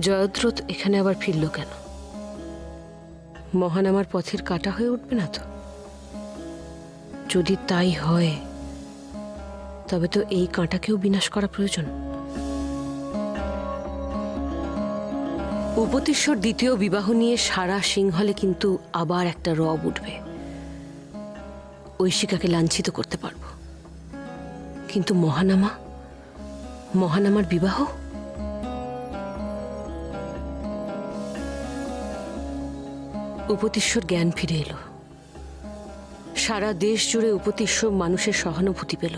জয়দ্রথ এখানে আবার ফিরল কেন? মহান আমার পথের কাটা হয়ে উঠবে না তো? যদি তাই হয় তবে তো এই কাঁটাকেও বিনাশ করা প্রয়োজন। উপতিশ্বর দ্বিতীয় বিবাহ নিয়ে সারা সিংহলে কিন্তু আবার একটা রব উঠবে। ঐশিকাকে লাঞ্ছিত করতে পারবো, কিন্তু মহানামার বিবাহ? উপতিশ্বর জ্ঞান ফিরে এলো। সারা দেশ জুড়ে উপতিশ্বর মানুষের সহানুভূতি পেল,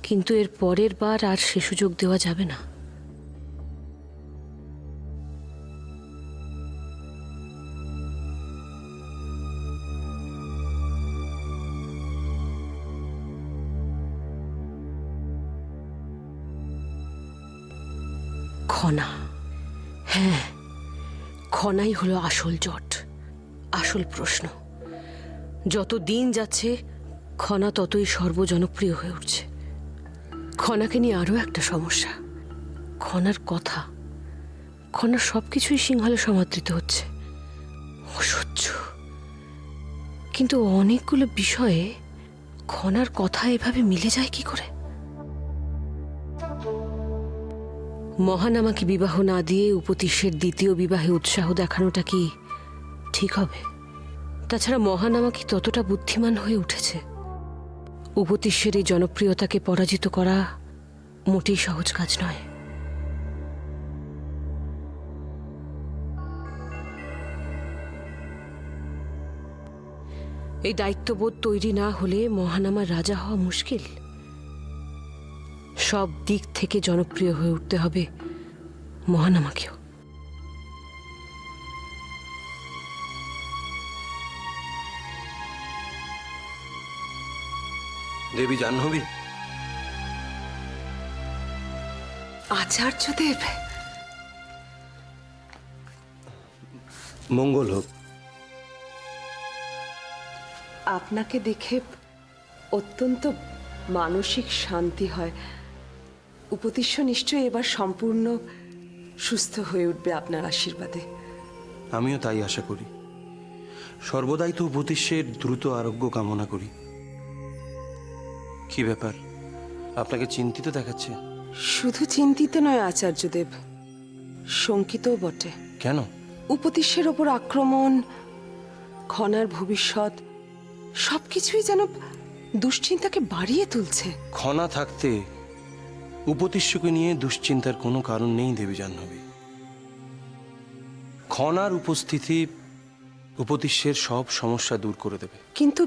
কিন্তু এর পরের বার আর সে সুযোগ দেওয়া যাবে না। খনা, হ্যাঁ, খনাই হলো আসল জট, আসল প্রশ্ন। যত দিন যাচ্ছে খনা ততই সর্বজনপ্রিয় হয়ে উঠছে। খনাকে নিয়ে আরো একটা সমস্যা, খনার কথা, খনার সবকিছুই সিংহলে সমাদৃত হচ্ছে। অসহ্য। কিন্তু অনেকগুলো বিষয়ে খনার কথা এভাবে মিলে যায় কি করে? মহানামাকে বিবাহ না দিয়ে উপতিষ্যের দ্বিতীয় বিবাহে উৎসাহ দেখানোটা কি ঠিক হবে? তাছাড়া মহানামা কি ততটা বুদ্ধিমান হয়ে উঠেছে? উপতিষ্যের এই জনপ্রিয়তাকে পরাজিত করা মোটেই সহজ কাজ নয়। এই দায়িত্ববোধ তৈরি না হলে মহানামার রাজা হওয়া মুশকিল। সব দিক থেকে জনপ্রিয় হয়ে উঠতে হবে মহানামাকেও। দেবী জাহ্নবী। আচার্যদেব, মঙ্গল হোক। আপনাকে দেখে অত্যন্ত মানসিক শান্তি হয়। উপতিষ্য নিশ্চয়ই এবার সম্পূর্ণ সুস্থ হয়ে উঠবে আপনার আশীর্বাদে। আমিও তাই আশা করি। সর্বদাই তো উপতিষ্যের দ্রুত আরোগ্য কামনা করি। কি ব্যাপার, আপনাকে চিন্তিত দেখাচ্ছে? শুধু চিন্তিত নয় আচার্যদেব, শঙ্কিতও বটে। কেন? উপতিষ্যের ওপর আক্রমণ, খনার ভবিষ্যৎ, সবকিছুই যেন দুশ্চিন্তাকে বাড়িয়ে তুলছে। খনা থাকতে উপতিষ্যকে নিয়ে দুশ্চিন্তার কোনো কারণ নেই দেবী জাহ্নবী। খনার উপস্থিতি উপতিষ্যের সব সমস্যা দূর করে দেবে। কিন্তু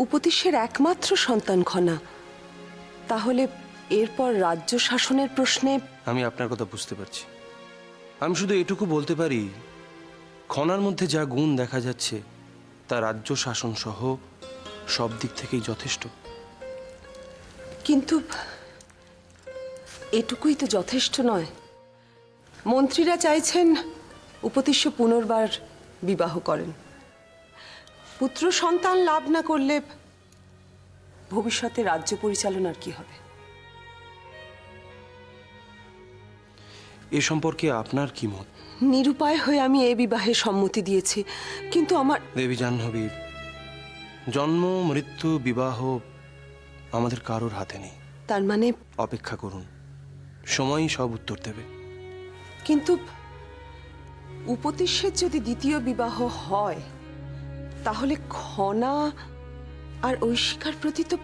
উপতিষ্যের একমাত্র সন্তান খনা, তাহলে এরপর রাজ্য শাসনের প্রশ্নে। আমি আপনার কথা বুঝতে পারছি। আমি শুধু এটুকু বলতে পারি, খনার মধ্যে যা গুণ দেখা যাচ্ছে তা রাজ্য শাসন সহ সব দিক থেকেই যথেষ্ট। কিন্তু এটুকুই তো যথেষ্ট নয়। মন্ত্রীরা চাইছেন উপতিষ্য পুনর্বার বিবাহ করেন। পুত্র সন্তান লাভ না করলে ভবিষ্যতে রাজ্য পরিচালনার কি হবে? এ সম্পর্কে আপনার কি মত? নিরুপায় হয়ে আমি এ বিবাহে সম্মতি দিয়েছি, কিন্তু আমার। দেবী জাহ্নবী, জন্ম মৃত্যু বিবাহ আমাদের কারোর হাতে নেই। তার মানে? অপেক্ষা করুন, সময়ই সব উত্তর দেবে। কিন্তু উপতিষ্যের যদি দ্বিতীয় বিবাহ হয় তাহলে খনা আর ঐশিকার প্রতি তো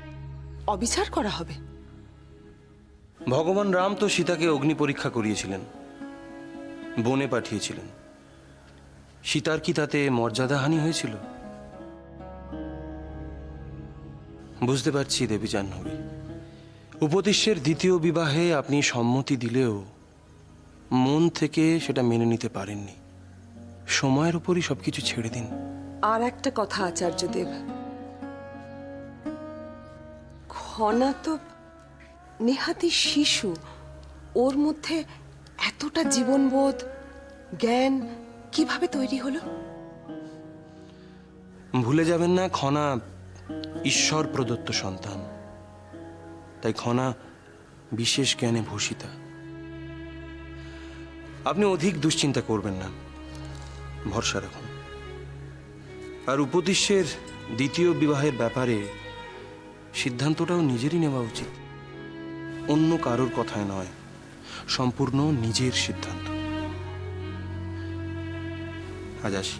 অবিচার করা হবে। ভগবান রাম তো সীতাকে অগ্নি পরীক্ষা করিয়েছিলেন, বনে পাঠিয়েছিলেন। সীতার কি তাতে মর্যাদাহানি হয়েছিল? বুঝতে পারছি দেবী জাহ্নবী, উপতিষ্যের দ্বিতীয় বিবাহে আপনি সম্মতি দিলেও মন থেকে সেটা মেনে নিতে পারেননি। সময়ের উপরই সবকিছু ছেড়ে দিন। আর একটা কথা আচার্যদেব, খনা তো নেহাতি শিশু, ওর মধ্যে এতটা জীবনবোধ, জ্ঞান কিভাবে তৈরি হলো? ভুলে যাবেন না, খনা ঈশ্বর প্রদত্ত সন্তান। তাই খনা বিশেষ জ্ঞানে ভূষিতা। আপনি অধিক দুশ্চিন্তা করবেন না, ভরসা রাখুন। আর উপদেশের দ্বিতীয় বিবাহের ব্যাপারে সিদ্ধান্তটাও নিজেরই নেওয়া উচিত, অন্য কারোর কথায় নয়, সম্পূর্ণ নিজের সিদ্ধান্ত। আজ আসি।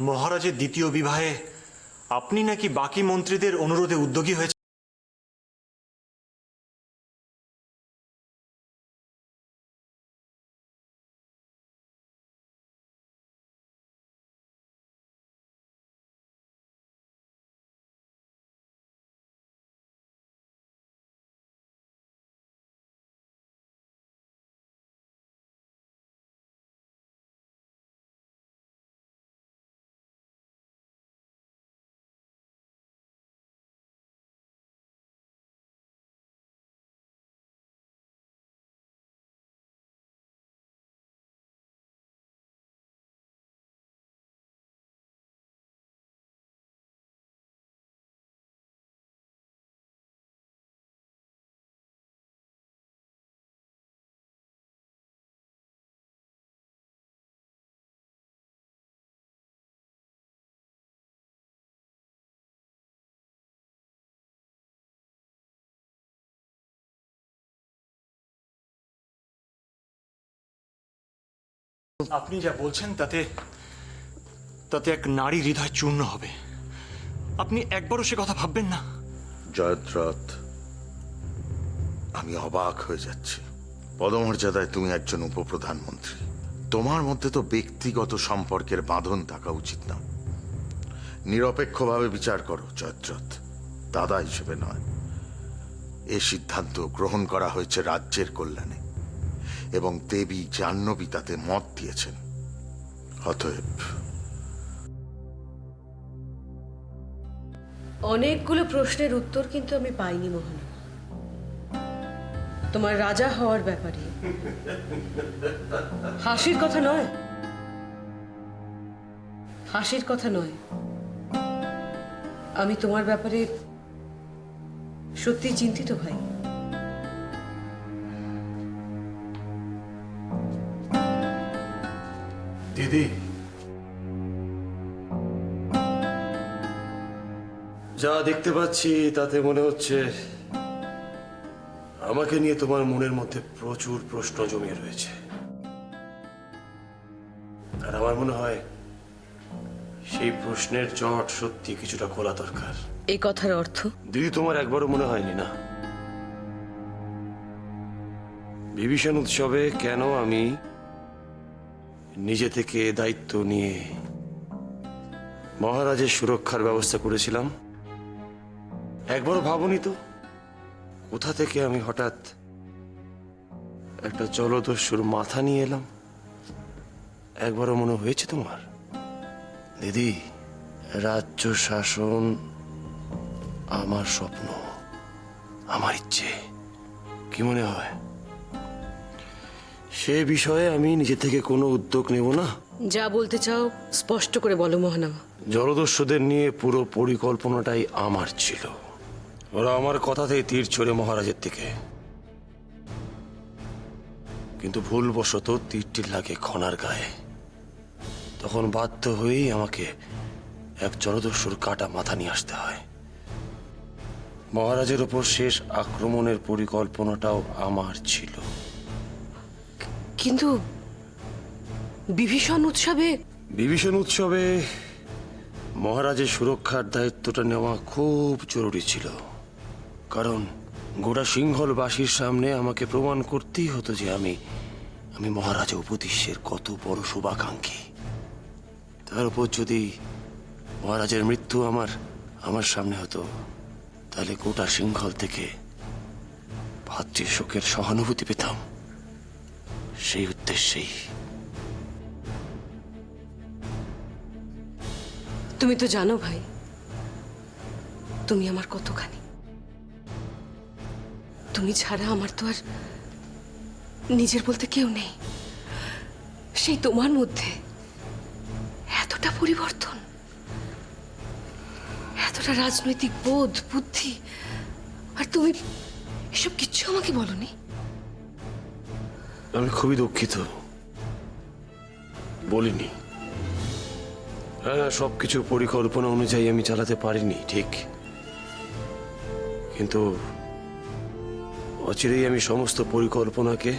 মহারাজের দ্বিতীয় বিবাহে আপনি নাকি বাকি মন্ত্রীদের অনুরোধে উদ্যোগী হয়েছে। আপনি যা বলছেন তাতে তাতে এক নারী হৃদয় চূর্ণ হবে। আপনি একবারও সে কথা ভাববেন না। জয়দ্রথ, আমি অবাক হয়ে যাচ্ছি। পদমর্যাদায় তুমি একজন উপপ্রধানমন্ত্রী, তোমার মধ্যে তো ব্যক্তিগত সম্পর্কের বাঁধন থাকা উচিত না। নিরপেক্ষভাবে বিচার করো জয়দ্রথ, দাদা হিসেবে নয়। এ সিদ্ধান্ত গ্রহণ করা হয়েছে রাজ্যের কল্যাণে এবং দেবী জাহ্নবী তাতে মত দিয়েছেন। অতএব অনেকগুলো প্রশ্নের উত্তর কিন্তু আমি পাইনি মোহন। তোমার রাজা হওয়ার ব্যাপারে হাসির কথা নয়, হাসির কথা নয়, আমি তোমার ব্যাপারে সত্যি চিন্তিত ভাই। দিদি, যা দেখতে পাচ্ছি তাতে মনে হচ্ছে আমাকে নিয়ে তোমার মনের মধ্যে প্রচুর প্রশ্ন জমিয়ে রয়েছে। আর আমার মনে হয় সেই প্রশ্নের জট সত্যি কিছুটা খোলা দরকার। এই কথার অর্থ? দিদি, তোমার একবারও মনে হয়নি না বিভীষণ উৎসবে কেন আমি নিজে থেকে দায়িত্ব নিয়ে মহারাজের সুরক্ষার ব্যবস্থা করেছিলাম? একবারও ভাবনি তো কোথা থেকে আমি হঠাৎ একটা জলদস্যুর মাথা নিয়ে এলাম? একবারও মনে হয়েছে তোমার? দিদি, রাজ্য শাসন আমার স্বপ্ন, আমার ইচ্ছে। কি মনে হয় সে বিষয়ে আমি নিজে থেকে কোনো উদ্যোগ নেব না? যা বলতে চাও স্পষ্ট করে বলো মহানামা। জলদস্যুদের নিয়ে পুরো পরিকল্পনাটাই আমার ছিল। ওরা আমার কথাতেই তীর ছড়ে মহারাজের দিকে, কিন্তু ভুলবশত তীরটি লাগে খনার গায়ে। তখন বাধ্য হয়েই আমাকে এক জলদস্যুর কাটা মাথা নিয়ে আসতে হয়। মহারাজের ওপর শেষ আক্রমণের পরিকল্পনাটাও আমার ছিল। কিন্তু বিভীষণ উৎসবে মহারাজের সুরক্ষার দায়িত্বটা নেওয়া খুব জরুরি ছিল, কারণ গোটা সিংহলবাসীর সামনে আমাকে প্রমাণ করতেই হতো যে আমি মহারাজা উপদেশের কত বড় শুভাকাঙ্ক্ষী। তার উপর যদি মহারাজের মৃত্যু আমার সামনে হতো, তাহলে গোটা সিংহল থেকে ভাতৃশোকের সহানুভূতি পেতাম। সেই উদ্দেশ্যেই। তুমি তো জানো ভাই, তুমি আমার কতখানি। তুমি ছাড়া আমার তো আর নিজের বলতে কেউ নেই। সেই তোমার মধ্যে এতটা পরিবর্তন, এতটা রাজনৈতিক বোধ, বুদ্ধি, আর তুমি এসব কিচ্ছু আমাকে বলনি। আমি খুবই দুঃখিত, বলিনি। হ্যাঁ, সবকিছু পরিকল্পনা অনুযায়ী আমি চালাতে পারিনি, ঠিক, কিন্তু অচিরেই আমি সমস্ত পরিকল্পনাকে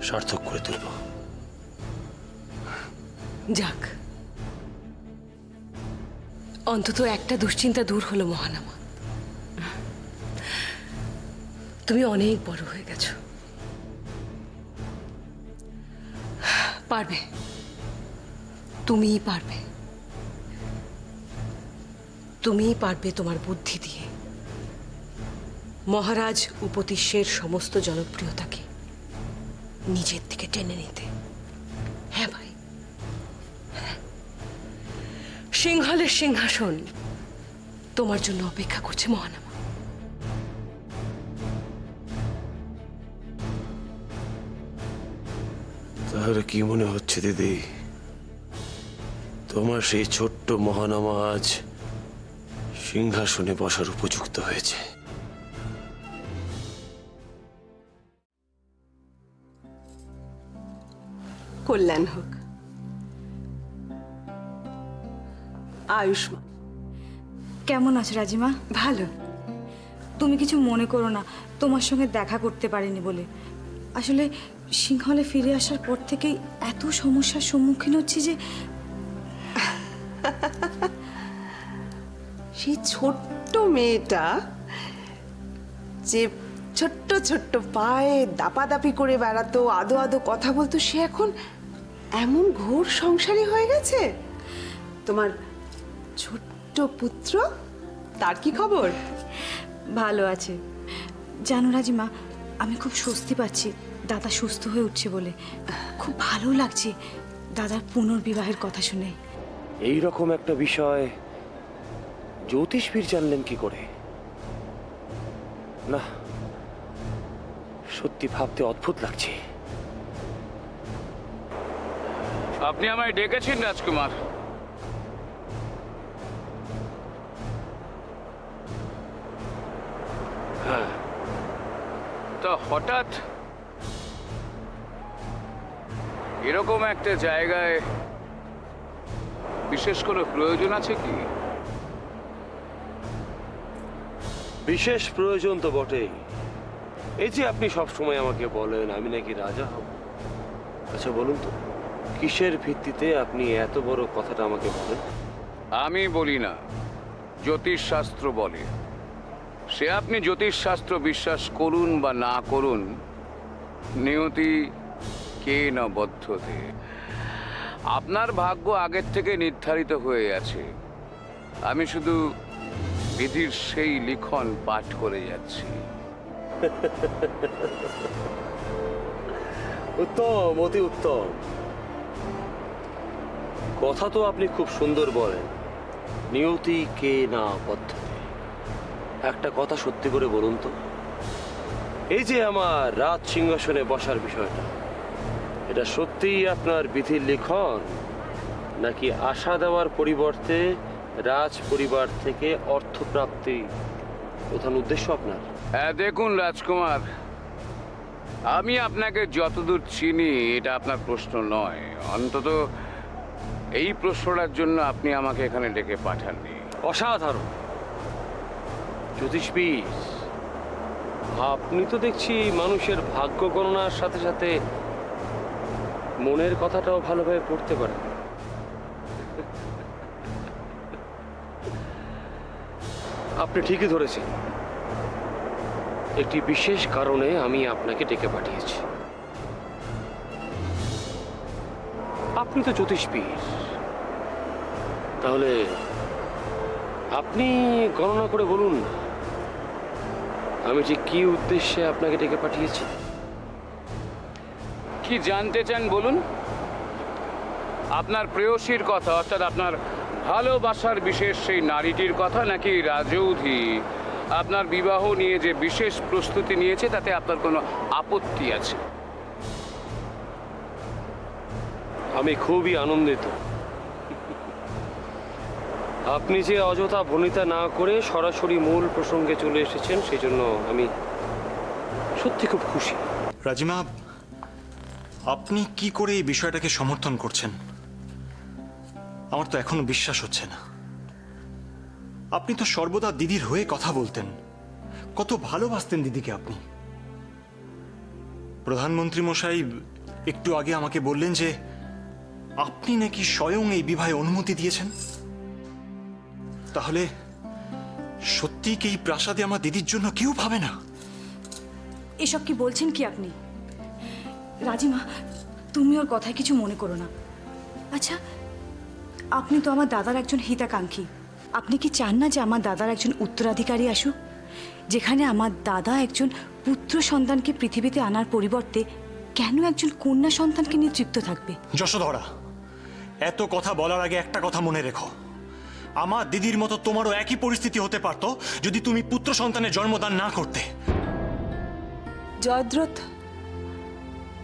সার্থক করে তুলব। যাক, অন্তত একটা দুশ্চিন্তা দূর হলো মহানামা। তুমি অনেক বড় হয়ে গেছো, পারবে, তুমিই পারবে, তুমিই পারবে তোমার বুদ্ধি দিয়ে মহারাজ উপতিষ্যের সমস্ত জনপ্রিয়তাকে নিজের দিকে টেনে নিতে। হ্যাঁ ভাই, হ্যাঁ। সিংহলের সিংহাসন তোমার জন্য অপেক্ষা করছে মহানামা। তাহলে কি মনে হচ্ছে দিদি, তোমার সেই ছোট্ট মহানামা আজ সিংহাসনে বসার উপযুক্ত হয়েছে? কল্যাণ হোক, আয়ুষ্মান। কেমন আছো রাজিমা? ভালো। তুমি কিছু মনে করো না, তোমার সঙ্গে দেখা করতে পারিনি বলে। আসলে সিংহলে ফিরে আসার পর থেকেই এত সমস্যার সম্মুখীন হচ্ছি যে সেই ছোট্ট মেয়েটা যে ছোট্ট ছোট্ট পায়ে দাপাদাপি করে বেড়াতো, আদো আদো কথা বলতো, সে এখন এমন ঘোর সংসারী হয়ে গেছে। তোমার ছোট্ট পুত্র, তার কি খবর? ভালো আছে। জানো রাজিমা, আমি খুব স্বস্তি পাচ্ছি দাদা সুস্থ হয়ে উঠছে বলে। খুব ভালো লাগছে দাদার পুনর্বিবাহের কথা শুনে। এই রকম একটা বিষয় জ্যোতিষবিদ জানলেন কি করে? না, সত্যি ভাবতে অদ্ভুত লাগছে। আপনি আমায় ডেকেছেন রাজকুমার? হ্যাঁ, তা হঠাৎ এরকম একটা জায়গায় বিশেষ কোনো প্রয়োজন আছে কি? বিশেষ প্রয়োজন তো বটেই। এই যে আপনি সব সময় আমাকে বলেন আমি নাকি রাজা হব, আচ্ছা বলুন তো, কিসের ভিত্তিতে আপনি এত বড় কথাটা আমাকে বলেন? আমি বলি না, জ্যোতিষ শাস্ত্র বলে। সে আপনি জ্যোতিষ শাস্ত্র বিশ্বাস করুন বা না করুন, নিয়তি কে না বদ্ধতে। আপনার ভাগ্য আগের থেকে নির্ধারিত হয়ে আছে। আমি শুধু বিধির সেই লিখন পাঠ করে যাচ্ছি। উত্তম, অতি উত্তম। কথা তো আপনি খুব সুন্দর বলেন, নিয়তি কে না পদ্ধতি। একটা কথা সত্যি করে বলুন তো, এই যে আমার রাজ সিংহাসনে বসার বিষয়টা, এটা সত্যিই আপনার বিধির লিখন, নাকি আশা দেওয়ার পরিবর্তে রাজ পরিবার থেকে অর্থপ্রাপ্তি প্রধান উদ্দেশ্য আপনার? হ্যাঁ দেখুন রাজকুমার, আমি আপনাকে যতদূর চিনি এটা আপনার প্রশ্ন নয়। অন্তত এই প্রশ্নটার জন্য আপনি আমাকে এখানে ডেকে পাঠাননি। অসাধারণ জ্যোতিষবিদ, আপনি তো দেখছি মানুষের ভাগ্য গণনার সাথে সাথে মনের কথাটাও ভালোভাবে পড়তে পারেন। আপনি ঠিকই ধরেছেন, একটি বিশেষ কারণে আমি আপনাকে ডেকে পাঠিয়েছি। আপনি তো জ্যোতিষবিদ, তাহলে আপনি গণনা করে বলুন আমি যে কি উদ্দেশ্যে আপনাকে ডেকে পাঠিয়েছি। কি জানতে চান বলুন? আপনার প্রেয়সীর কথা, অর্থাৎ আপনার ভালোবাসার বিশেষ সেই নারীটির কথা, নাকি রাজৌধি আপনার বিবাহ নিয়ে যে বিশেষ প্রস্তুতি নিয়েছে তাতে আপনার কোনো আপত্তি আছে? আমি খুবই আনন্দিত আপনি যে অযথা ভনিতা না করে সরাসরি মূল প্রসঙ্গে চলে এসেছেন সেই জন্য আমি সত্যি খুব খুশি। রাজিমা, আপনি কি করে এই বিষয়টাকে সমর্থন করছেন আমার তো এখনো বিশ্বাস হচ্ছে না। আপনি তো সর্বদা দিদির হয়ে কথা বলতেন, কত ভালোবাসতেন দিদিকে আপনি। প্রধানমন্ত্রী মশাই একটু আগে আমাকে বললেন যে আপনি নাকি স্বয়ং এই বিবাহে অনুমতি দিয়েছেন। তাহলে সত্যি কি এই প্রাসাদে আমার দিদির জন্য কেউ ভাবে না? এসব কি বলছেন কি আপনি? রাজিমা, তুমি ওর কথায় কিছু মনে করো না। আচ্ছা, আপনি তো আমার দাদার একজন হিতাকাঙ্ক্ষী। আপনি কি চান না যে আমার দাদার একজন উত্তরাধিকারী আসুক, যেখানে আমার দাদা একজন পুত্র সন্তানকে পৃথিবীতে আনার পরিবর্তে কেন একজন কন্যা সন্তানকে নিয়ে তৃপ্ত থাকবে? যশোধরা, এত কথা বলার আগে একটা কথা মনে রেখো, আমার দিদির মতো তোমারও একই পরিস্থিতি হতে পারতো যদি তুমি পুত্র সন্তানের জন্মদান না করতে। জয়দ্রথ,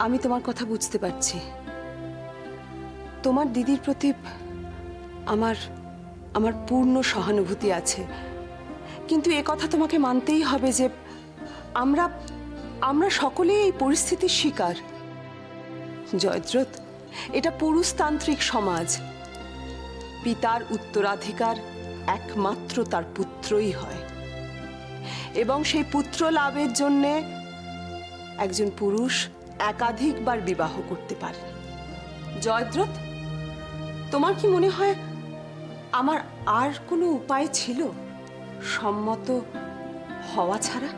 আমি তোমার কথা বুঝতে পারছি। তোমার দিদির প্রতি আমার আমার পূর্ণ সহানুভূতি আছে, কিন্তু এ কথা তোমাকে মানতেই হবে যে আমরা আমরা সকলেই এই পরিস্থিতির শিকার। জয়দ্রথ, এটা পুরুষতান্ত্রিক সমাজ। পিতার উত্তরাধিকার একমাত্র তার পুত্রই হয়, এবং সেই পুত্র লাভের জন্যে একজন পুরুষ একাধিকবার বিবাহ করতে পারে। জয়দ্রথ, তোমার কি মনে হয় আমার আর কোনো উপায় ছিল সম্মত হওয়া ছাড়া?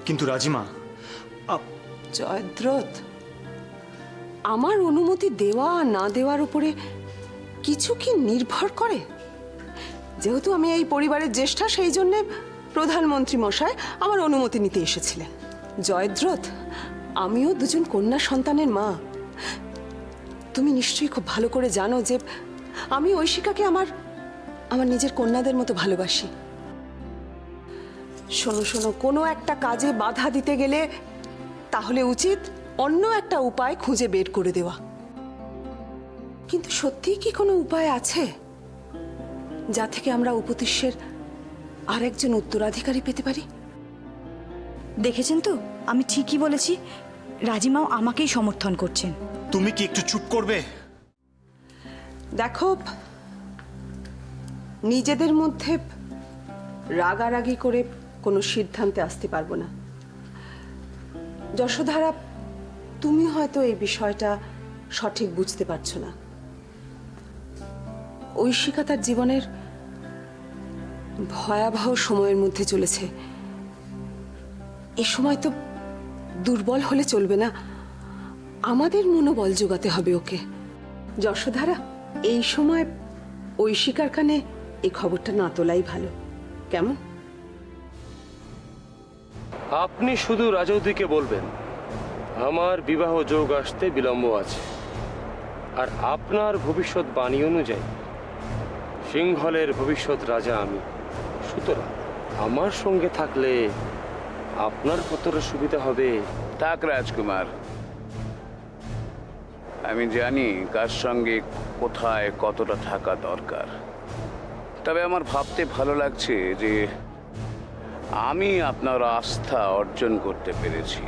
কিন্তু রাজিমা, জয়দ্রথ, আমার অনুমতি দেওয়া না দেওয়ার উপরে কিছু কি নির্ভর করে? যেহেতু আমি এই পরিবারের জ্যেষ্ঠা, সেই জন্যে প্রধানমন্ত্রী মশাই আমার অনুমতি নিতে এসেছিলেন। জয়দ্রথ, আমিও দুজন কন্যা সন্তানের মা। তুমি নিশ্চয়ই খুব ভালো করে জানো যে আমি ঐশিকাকে আমার আমার নিজের কন্যাদের মতো ভালোবাসি। শোনো শোনো, কোনো একটা কাজে বাধা দিতে গেলে তাহলে উচিত অন্য একটা উপায় খুঁজে বের করে দেওয়া। কিন্তু সত্যিই কি কোনো উপায় আছে যা থেকে আমরা উপতিষ্যের আরেকজন উত্তরাধিকারী পেতে পারি? দেখেছেন তো, আমি ঠিকই বলেছি। রাজিমাও আমাকেই সমর্থন করছেন। তুমি কি একটু চুপ করবে? দেখো, নিজেদের মধ্যে রাগারাগি করে কোনো সিদ্ধান্তে আসতে পারবো না। যশোধারা, তুমি হয়তো এই বিষয়টা সঠিক বুঝতে পারছো না। ঐশিকা তার জীবনের ভয়াবহ সময়ের মধ্যে চলেছে। এ সময় তো দুর্বল হলে চলবে না, আমাদের মনোবল যোগাতে হবে ওকে। যশোধারা, এই সময় ঐশিকার কানে এই খবরটা না তোলাই ভালো, কেমন? আপনি শুধু রাজৌদিকে বলবেন আমার বিবাহ যোগ আসতে বিলম্ব আছে, আর আপনার ভবিষ্যৎবাণী অনুযায়ী সিংহলের ভবিষ্যৎ রাজা আমি। সুতরাং আমার সঙ্গে থাকলে আপনার কতটা সুবিধা হবে। থাক রাজকুমার, আমি জানি কার সঙ্গে কোথায় কতটা থাকা দরকার। তবে আমার ভাবতে ভালো লাগছে যে আমি আপনার আস্থা অর্জন করতে পেরেছি।